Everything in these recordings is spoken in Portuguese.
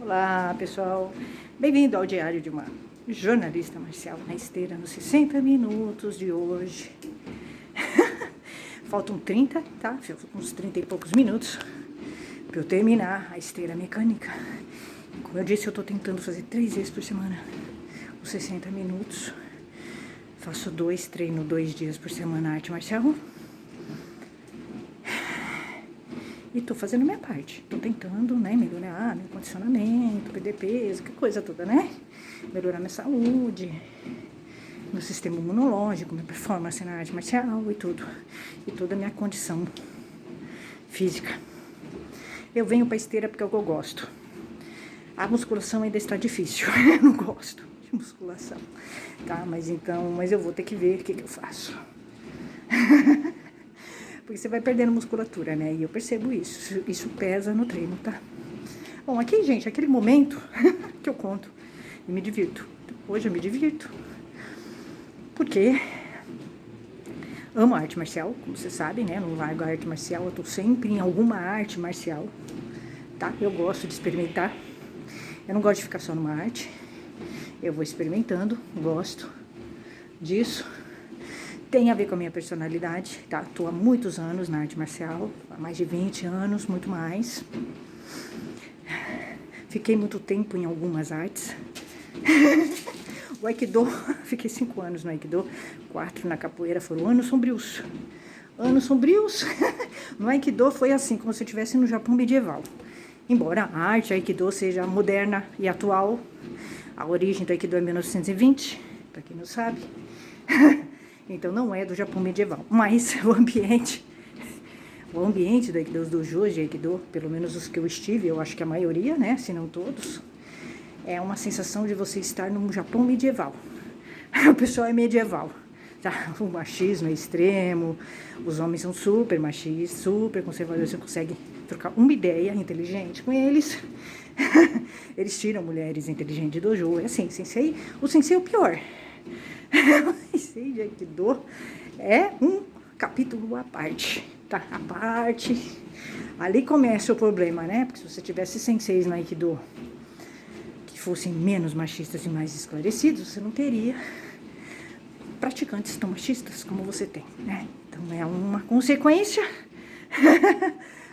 Olá, pessoal. Bem-vindo ao diário de uma jornalista marcial na esteira nos 60 minutos de hoje. Faltam 30, tá? Uns 30 e poucos minutos para eu terminar a esteira mecânica. Como eu disse, eu tô tentando fazer 3 vezes por semana os 60 minutos. Faço treino 2 dias por semana arte marcial. E tô fazendo minha parte, tô tentando, né, melhorar meu condicionamento, perder peso, que coisa toda, né? Melhorar minha saúde, meu sistema imunológico, minha performance na arte marcial e tudo. E toda a minha condição física. Eu venho pra esteira porque é o que eu gosto. A musculação ainda está difícil, eu não gosto de musculação, tá? Mas eu vou ter que ver o que eu faço. Porque você vai perdendo musculatura, né? E eu percebo isso. Isso pesa no treino, tá? Bom, aqui, gente, aquele momento que eu conto e me divirto. Hoje eu me divirto. Porque amo a arte marcial, como você sabe, né? Não largo a arte marcial, eu tô sempre em alguma arte marcial, tá? Eu gosto de experimentar. Eu não gosto de ficar só numa arte. Eu vou experimentando, gosto disso. Tem a ver com a minha personalidade, tá? Tô há muitos anos na arte marcial, há mais de 20 anos, muito mais. Fiquei muito tempo em algumas artes. O Aikido, fiquei 5 anos no Aikido, 4 na capoeira, foram anos sombrios. Anos sombrios. No Aikido foi assim, como se eu estivesse no Japão medieval. Embora a arte Aikido seja moderna e atual, a origem do Aikido é 1920, para quem não sabe. Então não é do Japão medieval, mas o ambiente do Aikido, dos dojos de Aikido, pelo menos os que eu estive, eu acho que a maioria, né, se não todos, é uma sensação de você estar num Japão medieval. O pessoal é medieval, tá? O machismo é extremo, os homens são super machistas, super conservadores, você consegue trocar uma ideia inteligente com eles. Eles tiram mulheres inteligentes de dojo, é assim, sensei, o sensei é o pior. O sensei de Aikido é um capítulo à parte, tá? A parte. Ali começa o problema, né? Porque se você tivesse senseis no Aikido que fossem menos machistas e mais esclarecidos, você não teria praticantes tão machistas como você tem, né? Então é uma consequência.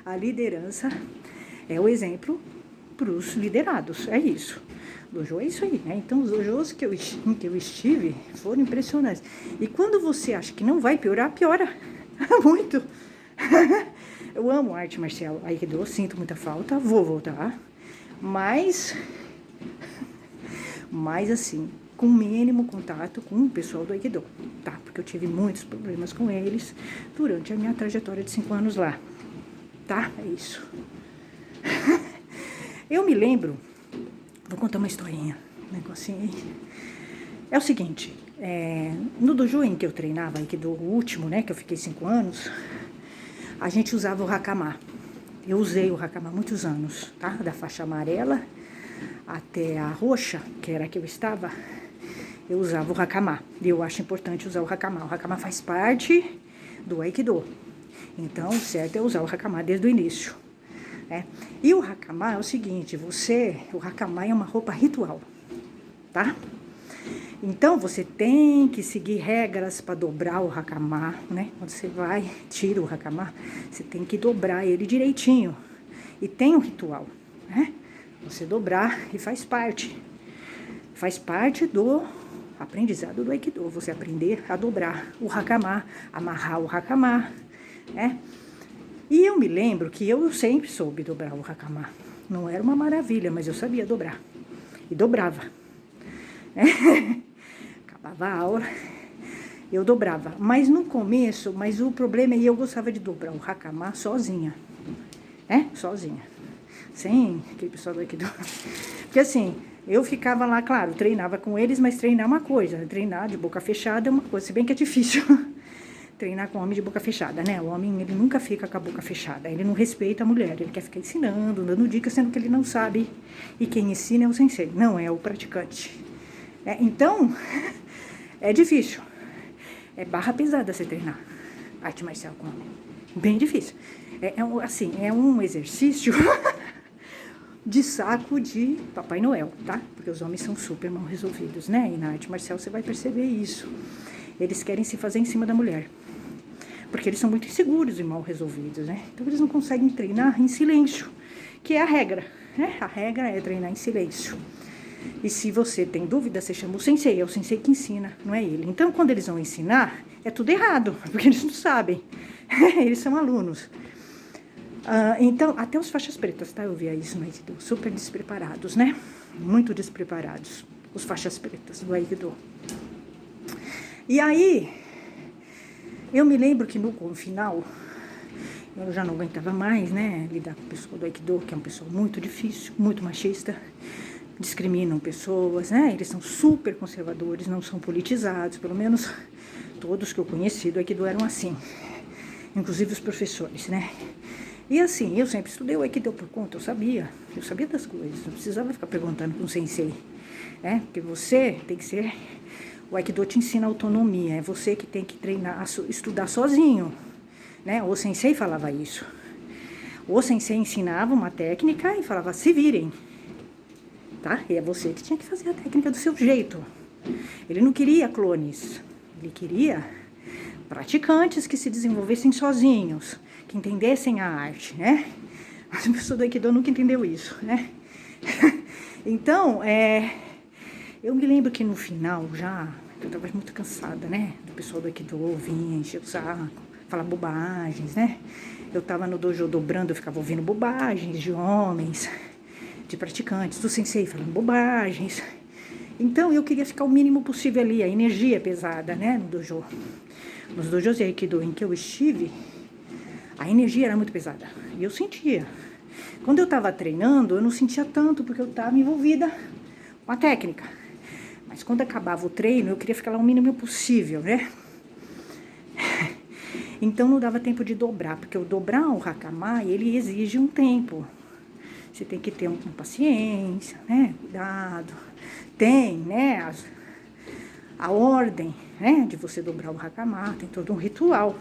A liderança é o exemplo para os liderados, é isso. Dojo é isso aí, né? Então, os dojos em que eu estive foram impressionantes. E quando você acha que não vai piorar, piora muito. Eu amo arte marcial Aikido, sinto muita falta, vou voltar. Mas assim, com mínimo contato com o pessoal do Aikido, tá? Porque eu tive muitos problemas com eles durante a minha trajetória de 5 anos lá, tá? É isso. Eu me lembro. Vou contar uma historinha, um negocinho aí. É o seguinte, no dojo em que eu treinava, Aikido, o último, né, que eu fiquei 5 anos, a gente usava o hakama. Eu usei o hakama há muitos anos, tá? Da faixa amarela até a roxa, que era a que eu estava, eu usava o hakama. E eu acho importante usar o hakama. O hakama faz parte do Aikido. Então, o certo é usar o hakama desde o início. E o hakama é o seguinte, o hakama é uma roupa ritual, tá? Então, você tem que seguir regras para dobrar o hakama, né? Quando você tira o hakama, você tem que dobrar ele direitinho. E tem um ritual, né? Você dobrar e faz parte do aprendizado do Aikido, você aprender a dobrar o hakama, amarrar o hakama, né? E eu me lembro que eu sempre soube dobrar o hakama. Não era uma maravilha, mas eu sabia dobrar. E dobrava. Acabava a aula, eu dobrava. Mas no começo, o problema é que eu gostava de dobrar o hakama sozinha. Sozinha. Sem aquele pessoal do Aikido. Porque assim, eu ficava lá, claro, treinava com eles, mas treinar é uma coisa. Treinar de boca fechada é uma coisa, se bem que é difícil. Treinar com homem de boca fechada, né? O homem, ele nunca fica com a boca fechada. Ele não respeita a mulher. Ele quer ficar ensinando, dando dicas, sendo que ele não sabe. E quem ensina é o sensei, não é o praticante. Então, é difícil. É barra pesada você treinar arte marcial com homem. Bem difícil. É um exercício de saco de Papai Noel, tá? Porque os homens são super mal resolvidos, né? E na arte marcial você vai perceber isso. Eles querem se fazer em cima da mulher. Porque eles são muito inseguros e mal resolvidos, né? Então eles não conseguem treinar em silêncio, que é a regra, né? A regra é treinar em silêncio. E se você tem dúvida, você chama o sensei, é o sensei que ensina, não é ele. Então quando eles vão ensinar, é tudo errado, porque eles não sabem. Eles são alunos. Então, até os faixas pretas, tá? Eu via isso no Aikido, super despreparados, né? Muito despreparados, os faixas pretas do Aikido. E aí, eu me lembro que no final, eu já não aguentava mais, né? Lidar com o pessoal do Aikido, que é um pessoal muito difícil, muito machista, discriminam pessoas, né? Eles são super conservadores, não são politizados, pelo menos todos que eu conheci do Aikido eram assim, inclusive os professores, né? E assim, eu sempre estudei o Aikido por conta, eu sabia das coisas, não precisava ficar perguntando para um sensei, né? Porque você tem que ser, o Aikido te ensina autonomia, é você que tem que treinar, estudar sozinho, né? O sensei falava isso. O sensei ensinava uma técnica e falava, se virem, tá? E é você que tinha que fazer a técnica do seu jeito. Ele não queria clones, ele queria praticantes que se desenvolvessem sozinhos, que entendessem a arte, né? Mas a pessoa do Aikido nunca entendeu isso, né? Então, eu me lembro que no final já, eu estava muito cansada, né? Do pessoal do Aikido vinha encher o saco, falar bobagens, né? Eu estava no dojo dobrando, eu ficava ouvindo bobagens de homens, de praticantes, do sensei falando bobagens. Então, eu queria ficar o mínimo possível ali, a energia é pesada, né? No dojo. Nos dojos de Aikido em que eu estive, a energia era muito pesada. E eu sentia. Quando eu estava treinando, eu não sentia tanto, porque eu estava envolvida com a técnica. Mas quando acabava o treino, eu queria ficar lá o mínimo possível, né? Então não dava tempo de dobrar, porque o dobrar o Hakama, ele exige um tempo. Você tem que ter uma paciência, né? Cuidado. Tem, né? A ordem, né? De você dobrar o Hakama, tem todo um ritual.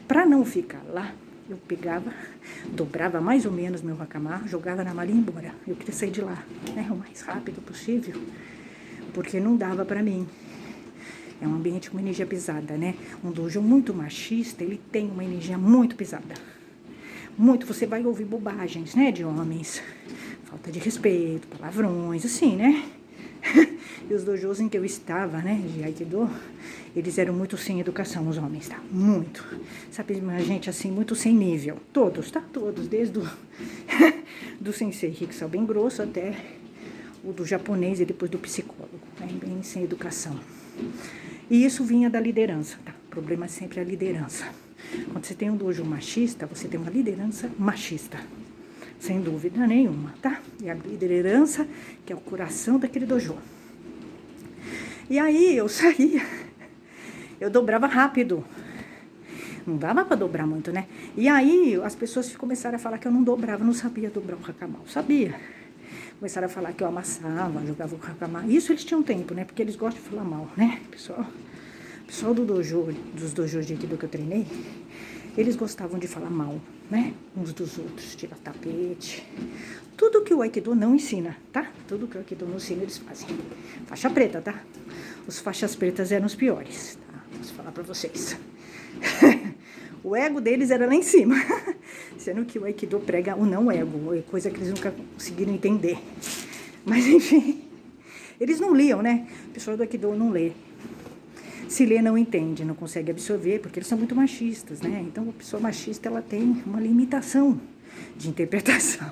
Para não ficar lá, eu pegava, dobrava mais ou menos meu Hakama, jogava na mala e ia embora. Eu queria sair de lá, né? O mais rápido possível, porque não dava para mim. É um ambiente com energia pesada, né? Um dojo muito machista, ele tem uma energia muito pesada. Muito, você vai ouvir bobagens, né, de homens. Falta de respeito, palavrões, assim, né? E os dojos em que eu estava, né, de Aikido, eles eram muito sem educação, os homens, tá? Muito. Sabe, uma gente assim, muito sem nível. Todos, tá? Todos, desde do sensei Riksal bem grosso até o do japonês e depois do psicólogo, né? Bem sem educação. E isso vinha da liderança, tá? O problema é sempre a liderança. Quando você tem um dojo machista, você tem uma liderança machista. Sem dúvida nenhuma, tá? E a liderança, que é o coração daquele dojo. E aí eu saía, eu dobrava rápido. Não dava para dobrar muito, né? E aí as pessoas começaram a falar que eu não dobrava, não sabia dobrar o Hakama. Eu sabia. Começaram a falar que eu amassava, jogava o Hakama. Isso eles tinham tempo, né? Porque eles gostam de falar mal, né? Pessoal do dojo, dos dojos de Aikido que eu treinei, eles gostavam de falar mal, né? Uns dos outros, tirar tapete. Tudo que o Aikido não ensina, tá? Tudo que o Aikido não ensina, eles fazem. Faixa preta, tá? Os faixas pretas eram os piores, tá? Posso falar pra vocês. O ego deles era lá em cima. Sendo que o Aikido prega o não ego, coisa que eles nunca conseguiram entender. Mas, enfim, eles não liam, né? O pessoal do Aikido não lê. Se lê, não entende, não consegue absorver, porque eles são muito machistas, né? Então, a pessoa machista, ela tem uma limitação de interpretação.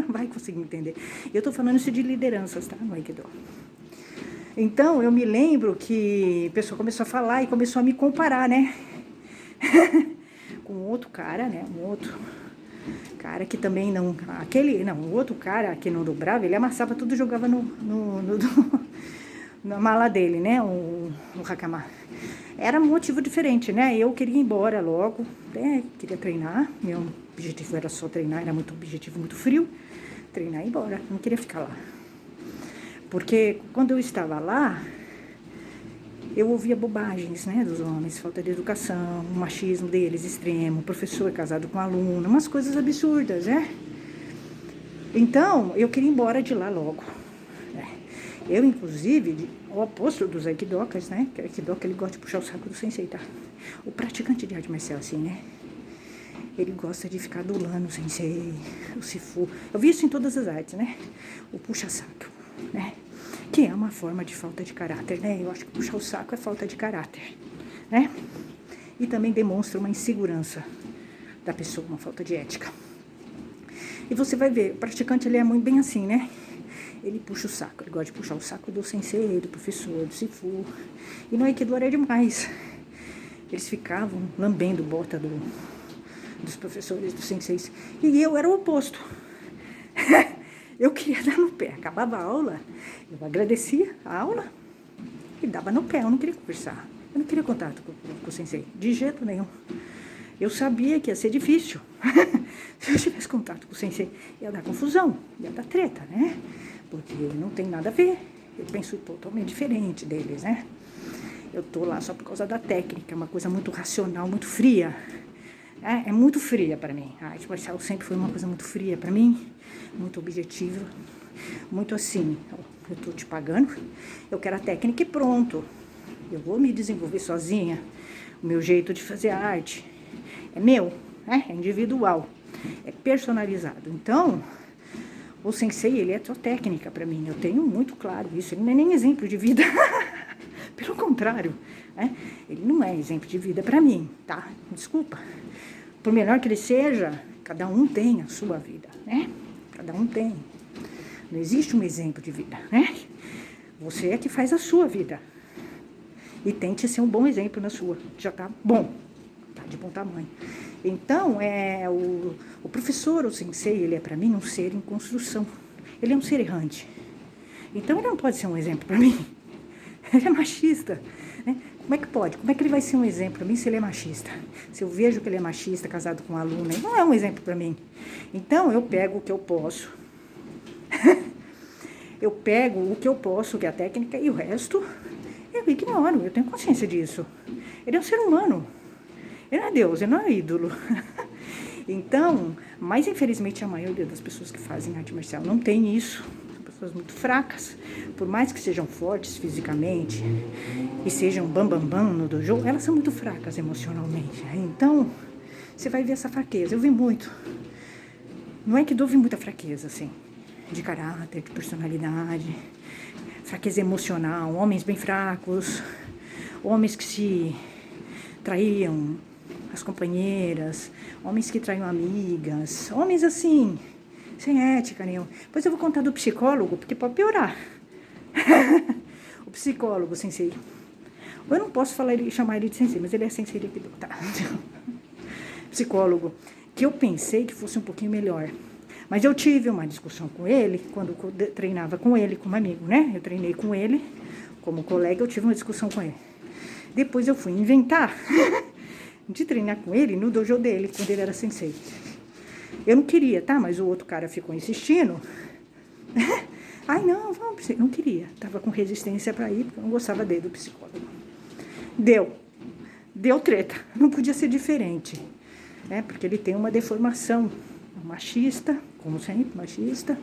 Vai conseguir entender. Eu tô falando isso de lideranças, tá? No Aikido. Então, eu me lembro que a pessoa começou a falar e começou a me comparar, né? Com outro cara, né? Um outro cara que também não... o outro cara que não dobrava, ele amassava tudo e jogava na mala dele, né? O Hakama. Era um motivo diferente, né? Eu queria ir embora logo, né? Queria treinar. Meu objetivo era só treinar, era muito objetivo, muito frio. Treinar e ir embora, não queria ficar lá. Porque quando eu estava lá, eu ouvia bobagens, né, dos homens, falta de educação, o machismo deles extremo, professor casado com aluno, umas coisas absurdas, né? Então, eu queria ir embora de lá logo. Eu, inclusive, o oposto dos aikidokas, né? Que o aikidoka, ele gosta de puxar o saco do sensei, tá? O praticante de arte marcial, assim, né? Ele gosta de ficar adulando o sensei, o sifu. Eu vi isso em todas as artes, né? O puxa-saco, né? Que é uma forma de falta de caráter, né? Eu acho que puxar o saco é falta de caráter, né? E também demonstra uma insegurança da pessoa, uma falta de ética. E você vai ver, o praticante, ele é muito bem assim, né? Ele puxa o saco, ele gosta de puxar o saco do sensei, do professor, do sifu. E no Aikido era demais. Eles ficavam lambendo bota dos professores, dos senseis. E eu era o oposto. Eu queria dar no pé. Acabava a aula, eu agradecia a aula e dava no pé. Eu não queria conversar. Eu não queria contato com o sensei, de jeito nenhum. Eu sabia que ia ser difícil. Se eu tivesse contato com o sensei, ia dar confusão, ia dar treta, né? Porque não tem nada a ver. Eu penso totalmente diferente deles, né? Eu tô lá só por causa da técnica, uma coisa muito racional, muito fria. É muito fria para mim. A arte marcial sempre foi uma coisa muito fria para mim, muito objetiva, muito assim, eu tô te pagando, eu quero a técnica e pronto. Eu vou me desenvolver sozinha. O meu jeito de fazer arte é meu, é individual, é personalizado. Então, o sensei, ele é só técnica para mim. Eu tenho muito claro isso. Ele não é nem exemplo de vida. Pelo contrário, né? Ele não é exemplo de vida para mim, tá? Desculpa. Por melhor que ele seja, cada um tem a sua vida, né? Cada um tem. Não existe um exemplo de vida, né? Você é que faz a sua vida. E tente ser um bom exemplo na sua. Já tá bom. Tá de bom tamanho. Então, o professor, o sensei, ele é para mim um ser em construção. Ele é um ser errante. Então, ele não pode ser um exemplo para mim. Ele é machista, né? Como é que pode? Como é que ele vai ser um exemplo para mim se ele é machista? Se eu vejo que ele é machista, casado com uma aluna, ele não é um exemplo para mim. Então, eu pego o que eu posso. Eu pego o que eu posso, que é a técnica, e o resto eu ignoro. Eu tenho consciência disso. Ele é um ser humano. Ele não é Deus, ele não é ídolo. Então, mas infelizmente a maioria das pessoas que fazem arte marcial não tem isso. São pessoas muito fracas. Por mais que sejam fortes fisicamente e sejam bam no dojo, elas são muito fracas emocionalmente. Então, você vai ver essa fraqueza. Eu vi muito. Não é que eu vi muita fraqueza, assim, de caráter, de personalidade, fraqueza emocional, homens bem fracos, homens que se traíam as companheiras, homens que traíam amigas, homens assim, sem ética nenhuma. Depois eu vou contar do psicólogo, porque pode piorar. O psicólogo, sensei. Eu não posso chamar ele de sensei, mas ele é sensei de Aikido, tá? Psicólogo, que eu pensei que fosse um pouquinho melhor. Mas eu tive uma discussão com ele, quando eu treinava com ele como amigo, né? Eu treinei com ele, como colega, eu tive uma discussão com ele. Depois eu fui inventar de treinar com ele no dojo dele, quando ele era sensei. Eu não queria, tá? Mas o outro cara ficou insistindo. Ai, não, vamos, não queria. Tava com resistência para ir, porque eu não gostava dele, do psicólogo. Deu treta. Não podia ser diferente, né? Porque ele tem uma deformação machista, como sempre, machista.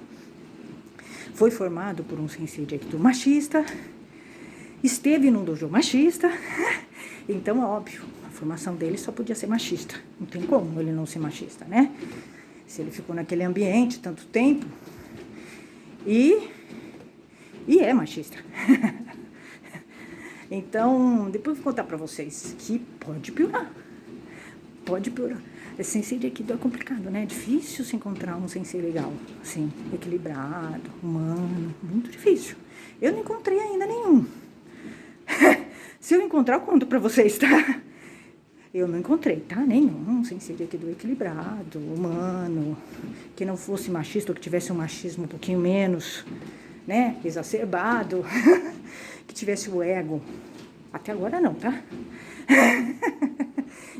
Foi formado por um sensei de Aikido machista. Esteve num dojo machista. Então, é óbvio, a formação dele só podia ser machista. Não tem como ele não ser machista, né? Se ele ficou naquele ambiente tanto tempo. E é machista. Então, depois eu vou contar pra vocês que pode piorar. Pode piorar. Esse sensei de Aikido é complicado, né? É difícil se encontrar um sensei legal, assim, equilibrado, humano. Muito difícil. Eu não encontrei ainda nenhum. Se eu encontrar, eu conto pra vocês, tá? Eu não encontrei, tá? Nenhum sensei de Aikido equilibrado, humano, que não fosse machista, ou que tivesse um machismo um pouquinho menos, né? Exacerbado, que tivesse o ego. Até agora não, tá?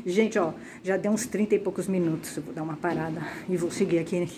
Gente, ó, já deu uns 30 e poucos minutos. Eu vou dar uma parada e vou seguir aqui